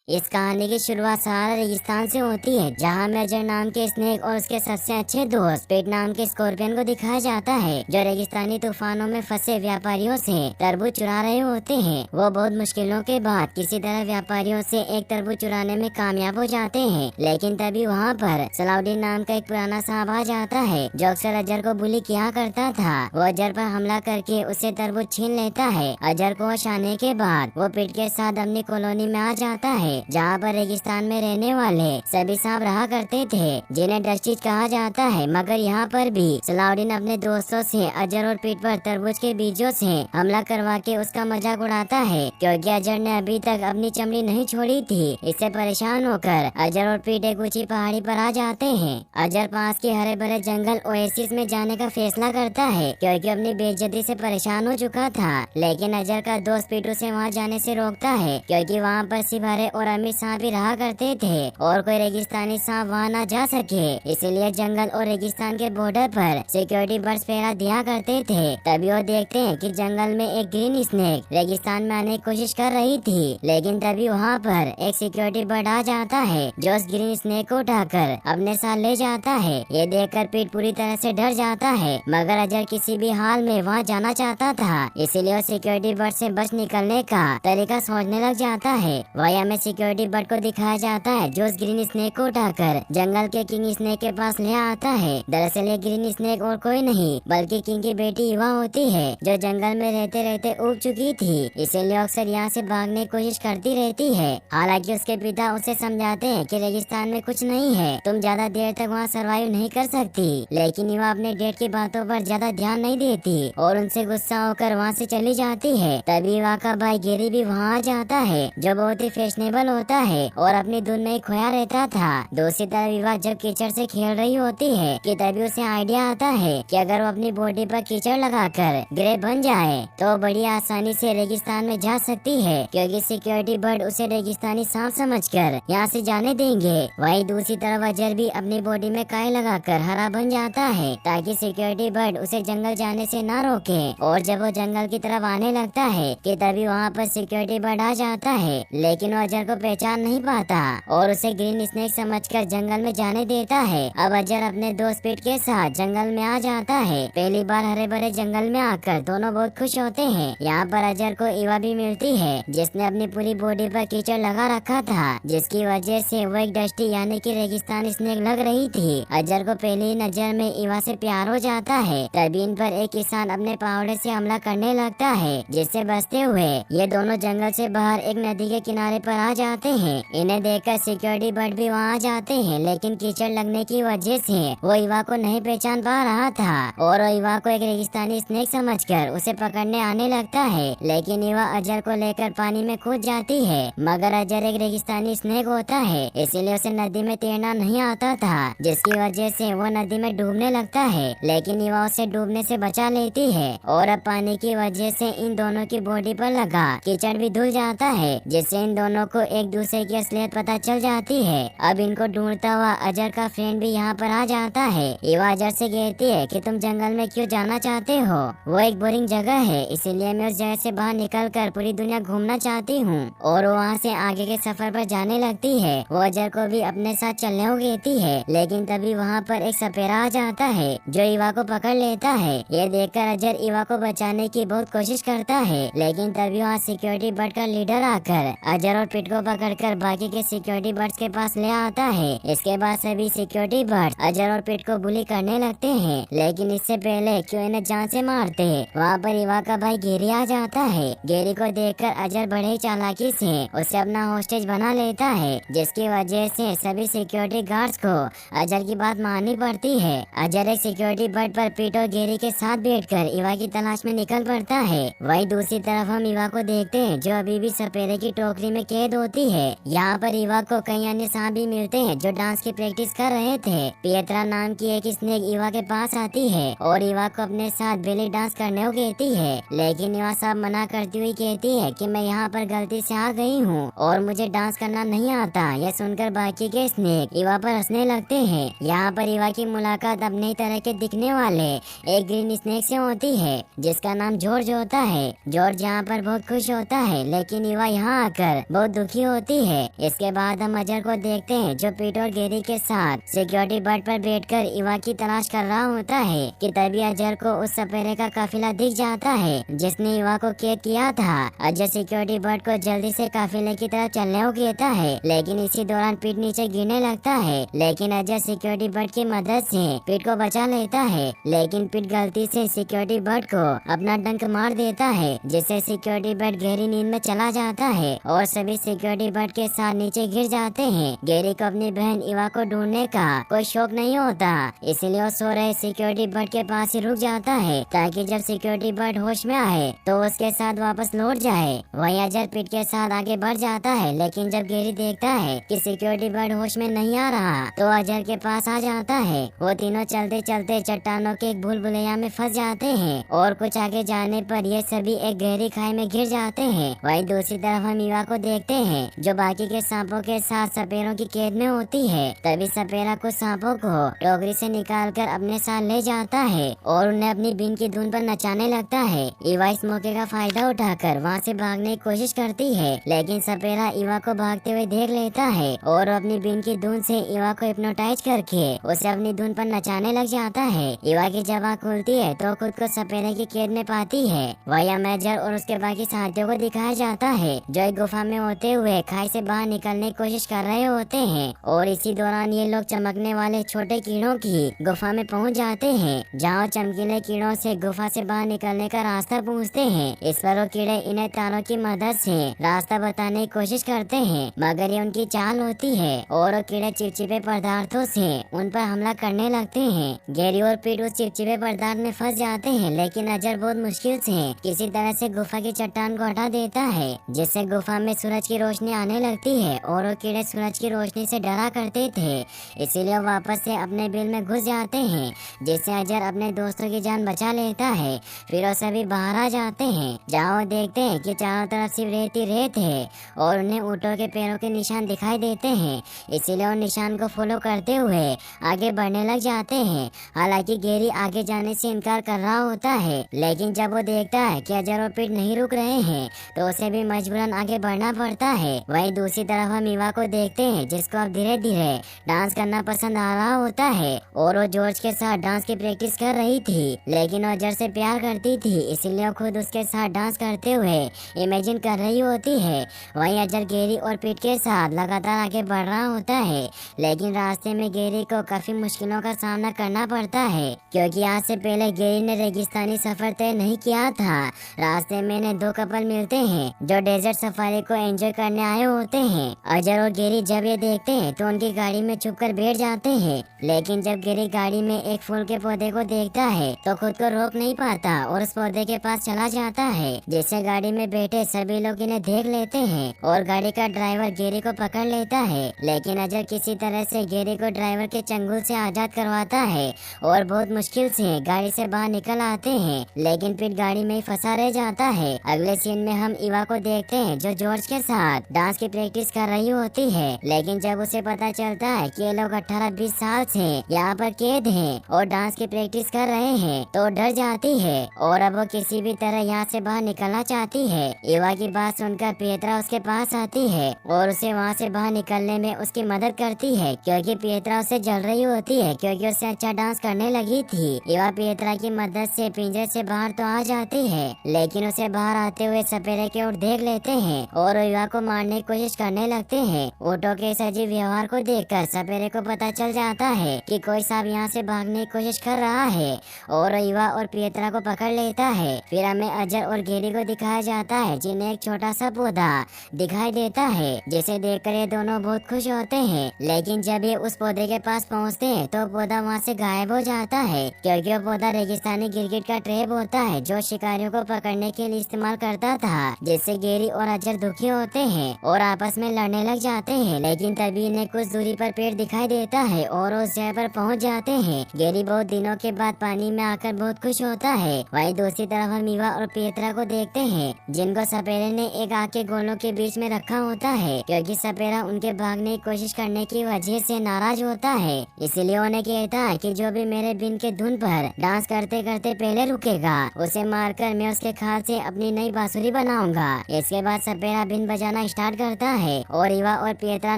इस कहानी की शुरुआत सहारा रेगिस्तान से होती है, जहाँ मेजर नाम के स्नेक और उसके सबसे अच्छे दोस्त पिट नाम के स्कॉर्पियन को दिखाया जाता है, जो रेगिस्तानी तूफानों में फंसे व्यापारियों से तरबूज चुरा रहे होते हैं। वो बहुत मुश्किलों के बाद किसी तरह व्यापारियों से एक तरबूज चुराने में कामयाब हो जाते हैं, लेकिन तभी वहाँ पर सलाउद्दीन नाम का एक पुराना साहब आ जाता है, जो अक्सर अजहर को बुली किया करता था। वो अजहर पर हमला करके उसे तरबूज छीन लेता है। अजहर को होश आने के बाद वो पिट के साथ अपनी कॉलोनी में आ जाता है, जहाँ पर रेगिस्तान में रहने वाले सभी सांप रहा करते थे, जिन्हें डस्टिच कहा जाता है। मगर यहाँ पर भी सलाउद्दीन अपने दोस्तों से अजहर और पीठ पर तरबूज के बीजों से हमला करवा के उसका मजाक उड़ाता है, क्योंकि अजहर ने अभी तक अपनी चमड़ी नहीं छोड़ी थी। इससे परेशान होकर अजहर और पीठ एक ऊंची पहाड़ी पर आ जाते हैं। अजहर पास के हरे भरे जंगल ओएसिस में जाने का फैसला करता है, क्योंकि अपनी बेइज्जती से परेशान हो चुका था। लेकिन अजहर का दोस्त पीटू से वहाँ जाने से रोकता है, क्योंकि वहाँ पर सिपाही और अमीर सांप भी रहा करते थे और कोई रेगिस्तानी सांप वहाँ न जा सके, इसलिए जंगल और रेगिस्तान के बॉर्डर पर सिक्योरिटी बर्ड्स पहरा दिया करते थे। तभी वो देखते हैं कि जंगल में एक ग्रीन स्नेक रेगिस्तान में आने की कोशिश कर रही थी, लेकिन तभी वहाँ पर एक सिक्योरिटी बर्ड आ जाता है, जो उस ग्रीन स्नेक को उठाकर अपने साथ ले जाता है। ये देखकर पीट पूरी तरह से डर जाता है, मगर अजहर किसी भी हाल में वहाँ जाना चाहता था, इसीलिए वो सिक्योरिटी बर्ड से बच निकलने का तरीका सोचने लग जाता है। वही हमें सिक्योरिटी बर्ड को दिखाया जाता है, जो उस ग्रीन स्नेक को उठाकर जंगल के किंग स्नेक के पास ले आता है। दरअसल ये ग्रीन स्नेक और कोई नहीं बल्कि किंग की बेटी युवा होती है, जो जंगल में रहते रहते उब चुकी थी, इसीलिए अक्सर यहाँ से भागने की कोशिश करती रहती है। हालांकि उसके पिता उसे समझाते हैं कि रेगिस्तान में कुछ नहीं है, तुम ज्यादा देर तक वहाँ सरवाइव नहीं कर सकती, लेकिन युवा अपने डेट की बातों पर ज्यादा ध्यान नहीं देती और उनसे गुस्सा होकर वहाँ से चली जाती है। तभी युवा का भाई गेरी भी वहाँ आ जाता है, जो बहुत ही फैशनेबल होता है और अपनी धुन में खोया रहता था। दूसरी तरफ विवाह जब कीचड़ से खेल रही होती है कि तभी उसे आइडिया आता है कि अगर वो अपनी बॉडी पर कीचड़ लगाकर ग्रे बन जाए तो बड़ी आसानी से रेगिस्तान में जा सकती है, क्योंकि सिक्योरिटी बर्ड उसे रेगिस्तानी सांप समझकर यहाँ से जाने देंगे। वहीं दूसरी तरफ अजहर भी अपनी बॉडी में काई लगाकर हरा बन जाता है, ताकि सिक्योरिटी बर्ड उसे जंगल जाने से न रोके। और जब वो जंगल की तरफ आने लगता है कि तभी वहाँ पर सिक्योरिटी बर्ड आ जाता है, लेकिन वो अजहर को पहचान नहीं पाता और उसे ग्रीन स्नेक समझकर जंगल में जाने देता है। अब अजहर अपने दोस्त पीट के साथ जंगल में आ जाता है। पहली बार हरे भरे जंगल में आकर दोनों बहुत खुश होते हैं। यहाँ पर अजहर को ईवा भी मिलती है, जिसने अपनी पूरी बॉडी पर कीचड़ लगा रखा था, जिसकी वजह से वो एक डस्टी यानी कि रेगिस्तान स्नेक लग रही थी। अजहर को पहली नजर में ईवा से प्यार हो जाता है। तभी इन पर एक किसान अपने पावड़े से हमला करने लगता है, जिससे बचते हुए ये दोनों जंगल से बाहर एक नदी के किनारे पर आ जाते हैं। इन्हें देखकर सिक्योरिटी बर्ड भी वहाँ आ जाते हैं, लेकिन कीचड़ लगने की वजह से वो ईवा को नहीं पहचान पा रहा था और वो ईवा को एक रेगिस्तानी स्नेक समझकर उसे पकड़ने आने लगता है। लेकिन ईवा अजहर को लेकर पानी में कूद जाती है, मगर अजहर एक रेगिस्तानी स्नेक होता है, इसीलिए उसे नदी में तैरना नहीं आता था, जिसकी वजह से वो नदी में डूबने लगता है। लेकिन ईवा उसे डूबने से बचा लेती है और अब पानी की वजह से इन दोनों की बॉडी पर लगा कीचड़ भी धुल जाता है, जिससे इन दोनों को एक दूसरे की असलियत पता चल जाती है। अब इनको ढूंढता हुआ अजहर का फ्रेंड भी यहाँ पर आ जाता है। ईवा अजहर से कहती है कि तुम जंगल में क्यों जाना चाहते हो, वो एक बोरिंग जगह है, इसीलिए मैं उस जगह से बाहर निकलकर पूरी दुनिया घूमना चाहती हूँ। और वो वहाँ से आगे के सफर पर जाने लगती है। वो अजहर को भी अपने साथ चलने को कहती है, लेकिन तभी वहाँ पर एक सपेरा आ जाता है, जो ईवा को पकड़ लेता है। ये देखकर अजहर ईवा को बचाने की बहुत कोशिश करता है, लेकिन तभी वहाँ सिक्योरिटी बर्ड का लीडर आकर अजहर और पिट को पकड़कर बाकी के सिक्योरिटी बर्ड्स के पास ले आता है। इसके बाद सभी सिक्योरिटी बर्ड्स अजहर और पिट को बुली करने लगते हैं, लेकिन इससे पहले क्यों इन्हें जान से मारते वहाँ पर ईवा का भाई गेरी आ जाता है। गेरी को देखकर अजहर बड़े ही चालाकी से उसे अपना होस्टेज बना लेता है, जिसकी वजह से सभी सिक्योरिटी गार्ड्स को अजहर की बात माननी पड़ती है। अजहर एक सिक्योरिटी बर्ड पर पीट और गेरी के साथ बैठकर ईवा की तलाश में निकल पड़ता है। वही दूसरी तरफ हम ईवा को देखते हैं, जो अभी भी सपेरे की टोकरी में कैद होती है। यहाँ पर ईवा को कई अन्य सांप भी मिलते हैं, जो डांस की प्रैक्टिस कर रहे थे। पियत्रा नाम की एक स्नेक ईवा के पास आती है और ईवा को अपने साथ बेली डांस करने को कहती है, लेकिन ईवा सब मना करती हुई कहती है कि मैं यहाँ पर गलती से आ गई हूँ और मुझे डांस करना नहीं आता। यह सुनकर बाकी के स्नेक ईवा पर हंसने लगते हैं। यहाँ पर ईवा की मुलाकात अब नई तरह के दिखने वाले एक ग्रीन स्नेक से होती है, जिसका नाम जॉर्ज होता है। जॉर्ज यहाँ पर बहुत खुश होता है, लेकिन ईवा यहाँ आकर बहुत दुखी दुखी होती है। इसके बाद हम अजहर को देखते हैं जो पीट और गेरी के साथ सिक्योरिटी बर्ड पर बैठकर इवा की तलाश कर रहा होता है कि तभी अजहर को उस सपेरे का काफिला दिख जाता है जिसने इवा को कैद किया था। अजहर सिक्योरिटी बर्ड को जल्दी से काफिले की तरफ चलने को कहता है, लेकिन इसी दौरान पीट नीचे गिरने लगता है। लेकिन अजहर सिक्योरिटी बर्ड की मदद से पीट को बचा लेता है, लेकिन पीट गलती से सिक्योरिटी बर्ड को अपना डंक मार देता है जिससे सिक्योरिटी बर्ड गहरी नींद में चला जाता है और सभी सिक्योरिटी बर्ड के साथ नीचे गिर जाते हैं। गेरी को अपनी बहन इवा को ढूंढने का कोई शौक नहीं होता, इसलिए वो सो रहे सिक्योरिटी बर्ड के पास ही रुक जाता है ताकि जब सिक्योरिटी बर्ड होश में आए तो उसके साथ वापस लौट जाए। वहीं अजहर पीट के साथ आगे बढ़ जाता है, लेकिन जब गेरी देखता है कि सिक्योरिटी बर्ड होश में नहीं आ रहा तो अजहर के पास आ जाता है। वो तीनों चलते चलते चट्टानों के एक भूल भुलैया में फंस जाते हैं और कुछ आगे जाने पर ये सभी एक गहरी खाई में गिर जाते हैं। वहीं दूसरी तरफ हम इवा को देखते हैं जो बाकी के सांपों के साथ सपेरों की कैद में होती है। तभी सपेरा कुछ सांपों को टोकरी से निकालकर अपने साथ ले जाता है और उन्हें अपनी बीन की धुन पर नचाने लगता है। इवा इस मौके का फायदा उठाकर वहाँ से भागने की कोशिश करती है, लेकिन सपेरा इवा को भागते हुए देख लेता है और अपनी बीन की धुन से इवा को हिप्नोटाइज करके उसे अपनी धुन पर नचाने लग जाता है। इवा की जब आँख खुलती है तो खुद को सपेरे की कैद में पाती है। वही अमेजर और उसके बाकी साथियों को दिखाया जाता है जो एक गुफा में होते हुए खाई से बाहर निकलने की कोशिश कर रहे होते हैं और इसी दौरान ये लोग चमकने वाले छोटे कीड़ों की गुफा में पहुंच जाते हैं जहां चमकीले कीड़ों से गुफा से बाहर निकलने का रास्ता पूछते हैं। इस पर वो कीड़े इन्हें तारों की मदद से रास्ता बताने की कोशिश करते हैं, मगर ये उनकी चाल होती है और वो कीड़े चिपचिपे पदार्थों से उन पर हमला करने लगते हैं। गेरी और पीट उस चिपचिपे पदार्थ में फंस जाते हैं, लेकिन अजहर बहुत मुश्किल से किसी तरह से गुफा की चट्टान को हटा देता है जिससे गुफा में सूरज की रोशनी आने लगती है और वो कीड़े सूरज की रोशनी से डरा करते थे, इसीलिए वापस से अपने बिल में घुस जाते हैं जिससे अजहर अपने दोस्तों की जान बचा लेता है। फिर वो सभी बाहर आ जाते हैं जहाँ वो देखते हैं कि चारों तरफ सिर्फ रेत ही रेत है और उन्हें ऊँटों के पैरों के निशान दिखाई देते हैं, इसीलिए वो निशान को फॉलो करते हुए आगे बढ़ने लग जाते हैं। हालांकि गेरी आगे जाने से इनकार कर रहा होता है, लेकिन जब वो देखता है कि अजहर और पीट नहीं रुक रहे हैं तो उसे भी मजबूरन आगे बढ़ना पड़ता है। वहीं दूसरी तरफ हम इवा को देखते हैं जिसको अब धीरे धीरे डांस करना पसंद आ रहा होता है और वो जॉर्ज के साथ डांस की प्रैक्टिस कर रही थी, लेकिन वो अजहर से प्यार करती थी इसलिए वो खुद उसके साथ डांस करते हुए इमेजिन कर रही होती है। वहीं अजहर गेरी और पीट के साथ लगातार आगे बढ़ रहा होता है, लेकिन रास्ते में गेरी को काफी मुश्किलों का सामना करना पड़ता है क्योंकि आज से पहले गेरी ने रेगिस्तानी सफर तय नहीं किया था। रास्ते में इन्हें दो कपल मिलते हैं जो डेजर्ट सफारी को एंजॉय करने आए होते हैं। अजहर और गेरी जब ये देखते हैं तो उनकी गाड़ी में छुपकर बैठ जाते हैं, लेकिन जब गेरी गाड़ी में एक फूल के पौधे को देखता है तो खुद को रोक नहीं पाता और उस पौधे के पास चला जाता है जिससे गाड़ी में बैठे सभी लोग इन्हें देख लेते हैं और गाड़ी का ड्राइवर गेरी को पकड़ लेता है। लेकिन अजहर किसी तरह से गेरी को ड्राइवर के चंगुल से आजाद करवाता है और बहुत मुश्किल से गाड़ी से बाहर निकल आते हैं, लेकिन फिर गाड़ी में ही फंसा रह जाता है। अगले सीन में हम इवा को देखते हैं जो जॉर्ज के साथ डांस की प्रैक्टिस कर रही होती है, लेकिन जब उसे पता चलता है कि ये लोग 18-20 साल से यहाँ पर कैद हैं और डांस की प्रैक्टिस कर रहे हैं तो डर जाती है और अब वो किसी भी तरह यहाँ से बाहर निकलना चाहती है। इवा की बात सुनकर पियत्रा उसके पास आती है और उसे वहाँ से बाहर निकलने में उसकी मदद करती है क्योंकि पियत्रा उसे जल रही होती है क्योंकि उससे अच्छा डांस करने लगी थी। इवा पियत्रा की मदद से पिंजरे से बाहर तो आ जाती है, लेकिन उसे बाहर आते हुए सपेरे की ओर देख लेते हैं और इवा को मारने की कोशिश करने लगते हैं। ऊँटों के इस अजीब व्यवहार को देखकर सपेरे को पता चल जाता है कि कोई सांप यहाँ से भागने की कोशिश कर रहा है और इवा और पियत्रा को पकड़ लेता है। फिर हमें अजहर और गेरी को दिखाया जाता है जिन्हें एक छोटा सा पौधा दिखाई देता है जिसे देखकर ये दोनों बहुत खुश होते हैं, लेकिन जब ये उस पौधे के पास पहुँचते हैं तो पौधा वहाँ से गायब हो जाता है क्योंकि वो पौधा रेगिस्तानी गिरगिट का ट्रैप होता है जो शिकारियों को पकड़ने के लिए इस्तेमाल करता था, जिससे गेरी और अजहर दुखी होते हैं और आपस में लड़ने लग जाते हैं। लेकिन तभी इन्हें कुछ दूरी पर पेड़ दिखाई देता है और उस जगह पर पहुंच जाते हैं। गेरी बहुत दिनों के बाद पानी में आकर बहुत खुश होता है। वहीं दूसरी तरफ हम इवा और पियत्रा को देखते हैं जिनको सपेरे ने एक आग के गोलों के बीच में रखा होता है क्योंकि सपेरा उनके भागने की कोशिश करने की वजह से नाराज होता है, इसीलिए उन्हें कहता है कि जो भी मेरे बिन के धुन पर डांस करते करते पहले रुकेगा उसे मारकर मैं उसके खाल से अपनी नई बांसुरी बनाऊंगा। इसके बाद सपेरा बिन बजाना करना स्टार्ट करता है और ईवा और पिएत्रा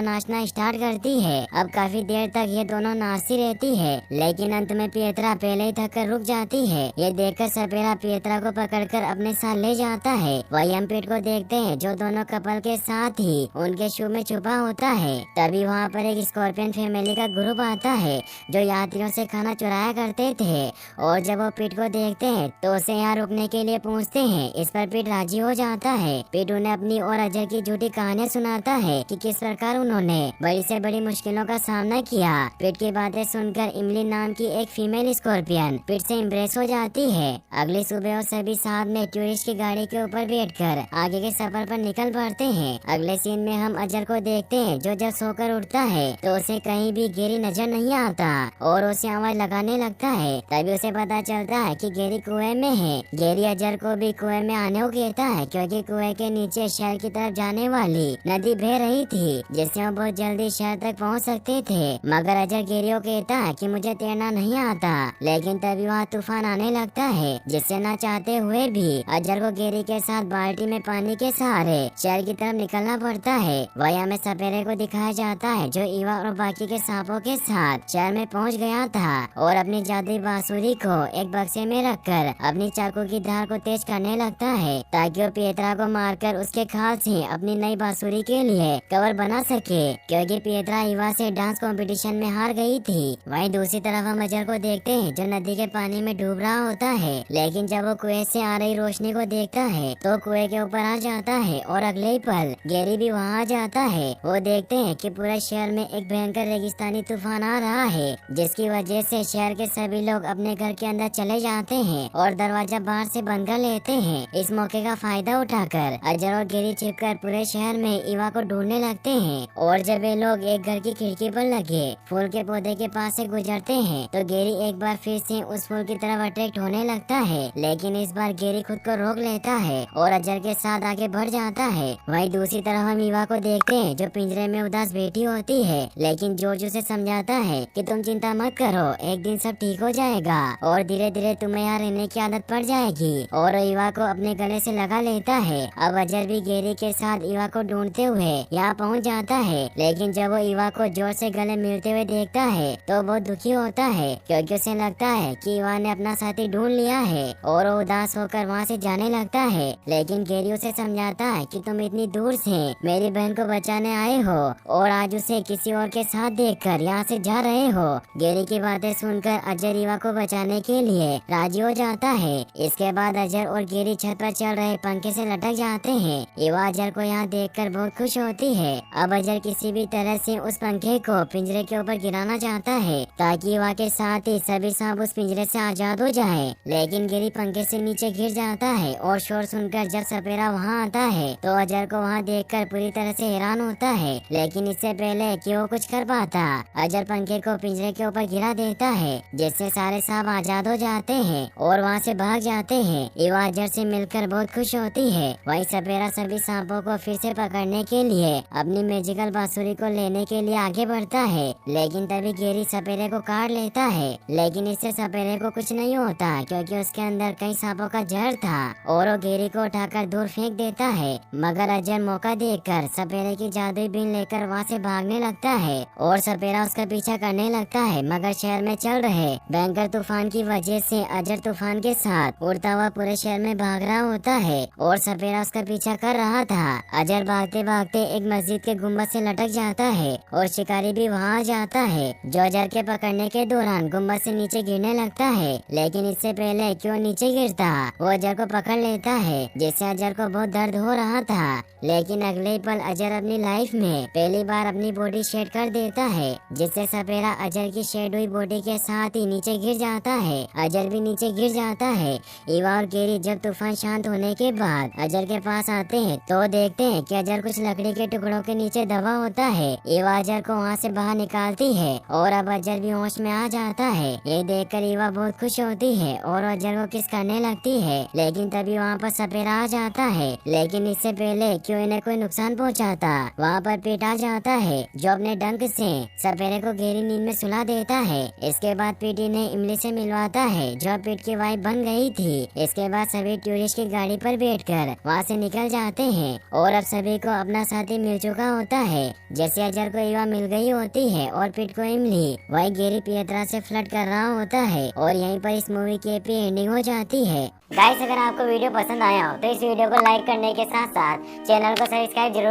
नाचना स्टार्ट करती है। अब काफी देर तक ये दोनों नाचती रहती है, लेकिन अंत में पिएत्रा पहले ही थक कर रुक जाती है। ये देखकर सपेरा पिएत्रा को पकड़कर अपने साथ ले जाता है। वही हम पीट को देखते हैं जो दोनों कपल के साथ ही उनके शू में छुपा होता है। तभी वहाँ पर एक स्कॉर्पियन फैमिली का ग्रुप आता है जो यात्रियों से खाना चुराया करते थे, और जब वो पीट को देखते हैं तो उसे यहाँ रुकने के लिए पूछते हैं। इस पर पीट राजी हो जाता है। पीट उन्हें अपनी और अजय की झूठी कहानियाँ सुनाता है कि किस प्रकार उन्होंने बड़ी से बड़ी मुश्किलों का सामना किया। पीट की बातें सुनकर इमली नाम की एक फीमेल स्कॉर्पियन पीट से इम्प्रेस हो जाती है। अगली सुबह वो सभी साथ में टूरिस्ट की गाड़ी के ऊपर बैठकर आगे के सफर पर निकल पड़ते हैं। अगले सीन में हम अजय को देखते हैं जो जब सोकर उठता है तो उसे कहीं भी गेरी नजर नहीं आता और उसे आवाज लगाने लगता है। तभी उसे पता चलता है कि गेरी कुएं में है। गेरी अजय को भी कुएं में आने को कहता है क्योंकि कुएं के नीचे शहर की तरफ जाने वाली नदी बह रही थी, जिससे वो बहुत जल्दी शहर तक पहुंच सकते थे। मगर अजय गेरी को कहता है कि मुझे तैरना नहीं आता, लेकिन तभी वहाँ तूफान आने लगता है, जिससे न चाहते हुए भी अजय को गेरी के साथ बाल्टी में पानी के सहारे शहर की तरफ निकलना पड़ता है। वही हमें सपेरे को दिखाया जाता है जो ईवा और बाकी के सांपों के साथ शहर में पहुंच गया था और अपनी जादुई बांसुरी को एक बक्से में रखकर अपनी चाकू की धार को तेज करने लगता है ताकि वो पिएत्रा को मारकर उसके खाल से अपनी नई बांसुरी के लिए कवर बना सके, क्योंकि पिएत्रा ईवा से डांस कंपटीशन में हार गई थी। वहीं दूसरी तरफ हम अजय को देखते हैं जो नदी के पानी में डूब रहा होता है, लेकिन जब वो कुएं से आ रही रोशनी को देखता है तो कुएं के ऊपर आ जाता है और अगले ही पल गेरी भी वहाँ आ जाता है। वो देखते हैं कि पूरे शहर में एक भयंकर रेगिस्तानी तूफान आ रहा है, जिसकी वजह से शहर के सभी लोग अपने घर के अंदर चले जाते हैं और दरवाजा बाहर से बंद कर लेते हैं। इस मौके का फायदा उठाकर अजय और गेरी छिपकर पूरे शहर में ईवा को ढूंढने लगते हैं, और जब ये लोग एक घर की खिड़की पर लगे फूल के पौधे के पास से गुजरते हैं तो गेरी एक बार फिर से उस फूल की तरफ अट्रैक्ट होने लगता है, लेकिन इस बार गेरी खुद को रोक लेता है और अजय के साथ आगे बढ़ जाता है। वहीं दूसरी तरफ हम ईवा को देखते हैं जो पिंजरे में उदास बैठी होती है, लेकिन जॉर्ज उसे समझाता है कि तुम चिंता मत करो, एक दिन सब ठीक हो जाएगा और धीरे धीरे तुम्हें यहाँ रहने की आदत पड़ जाएगी, और ईवा को अपने गले से लगा लेता है। अब अजय भी गेरी के साथ ईवा को ढूंढते हुए यहाँ पहुँच जाता है, लेकिन जब वो ईवा को जोर से गले मिलते हुए देखता है तो बहुत दुखी होता है क्योंकि उसे लगता है कि ईवा ने अपना साथी ढूंढ लिया है, और वो उदास होकर वहाँ से जाने लगता है। लेकिन गेरी उसे समझाता है कि तुम इतनी दूर से मेरी बहन को बचाने आए हो और आज उसे किसी और के साथ देखकर यहाँ से जा रहे हो। गेरी की बातें सुनकर अजय ईवा को बचाने के लिए राजी हो जाता है। इसके बाद अजय और गेरी छत पर चल रहे पंखे से लटक जाते हैं। ईवा अजय को यहाँ देखकर बहुत खुश होती है। अब अजय किसी भी तरह से उस पंखे को पिंजरे के ऊपर गिराना चाहता है ताकि ईवा के साथ ही सभी सांप उस पिंजरे से आजाद हो जाए, लेकिन गेरी पंखे से नीचे गिर जाता है और शोर सुनकर जब सपेरा वहाँ आता है तो अजय को वहाँ देखकर पूरी तरह से हैरान होता है, लेकिन इससे पहले कि वो कुछ कर पाता अजय पंखे को पिंजरे के ऊपर गिरा देता है, जिससे सारे सांप आजाद हो जाते हैं और वहाँ से भाग जाते हैं। ईवा अजय से मिलकर बहुत खुश होती है। वहीं सपेरा सभी सांपों को फिर से पकड़ने के लिए अपनी मैजिकल बांसुरी को लेने के लिए आगे बढ़ता है, लेकिन तभी गेरी सपेरे को काट लेता है, लेकिन इससे सपेरे को कुछ नहीं होता क्योंकि उसके अंदर कई सांपों का जहर था और वो गेरी को उठाकर दूर फेंक देता है। मगर अजय मौका देखकर सपेरे की जादुई बीन लेकर वहाँ से भागने लगता है और सपेरा उसका पीछा करने लगता है, मगर शहर में चल रहे भयंकर तूफान की वजह से अजय तूफान के साथ उड़ता हुआ पूरे शहर में भाग रहा होता है और सपेरा उसका पीछा कर रहा था। अजय भागते भागते एक मस्जिद के गुम्बद से लटक जाता है और शिकारी भी वहाँ आ जाता है, जो अजय के पकड़ने के दौरान गुम्बद से नीचे गिरने लगता है, लेकिन इससे पहले क्यों नीचे गिरता वो अजय को पकड़ लेता है, जिससे अजय को बहुत दर्द हो रहा था। लेकिन अगले पल अजय अपनी लाइफ में पहली बार अपनी बॉडी शेड कर देता है, जिससे सपेरा अजय की शेड हुई बॉडी के साथ ही नीचे गिर जाता है। अजय भी नीचे गिर जाता है। ईवा और गेरी जब तूफान शांत होने के बाद अजय के पास आते हैं तो देखते हैं कि अजय कुछ लकड़ी के टुकड़ों के नीचे दबा होता है। ईवा अजय को वहाँ से बाहर निकालती है और अब अजय भी होश में आ जाता है। ये देखकर ईवा बहुत खुश होती है और अजय को किस करने लगती है, लेकिन तभी वहाँ पर सपेरा आ जाता है, लेकिन इससे पहले क्यों इन्हें कोई नुकसान पहुँचाता वहाँ पर पीट आ जाता है, जो अपने डंक से सपेरे को गहरी नींद में सुला देता है। इसके बाद पीटी ने इमली से मिलवाता है जो पीट की वाइफ बन गई थी। इसके बाद सभी टूरिस्ट की गाड़ी पर बैठकर वहाँ से निकल जाते हैं और और अब सभी को अपना साथी मिल चुका होता है। जैसे अजर को ईवा मिल गई होती है और पिट को इमली, वही गैरी पिएत्रा से फ्लर्ट कर रहा होता है और यहीं पर इस मूवी की हैप्पी एंडिंग हो जाती है। गाइस, अगर आपको वीडियो पसंद आया हो तो इस वीडियो को लाइक करने के साथ साथ चैनल को सब्सक्राइब जरूर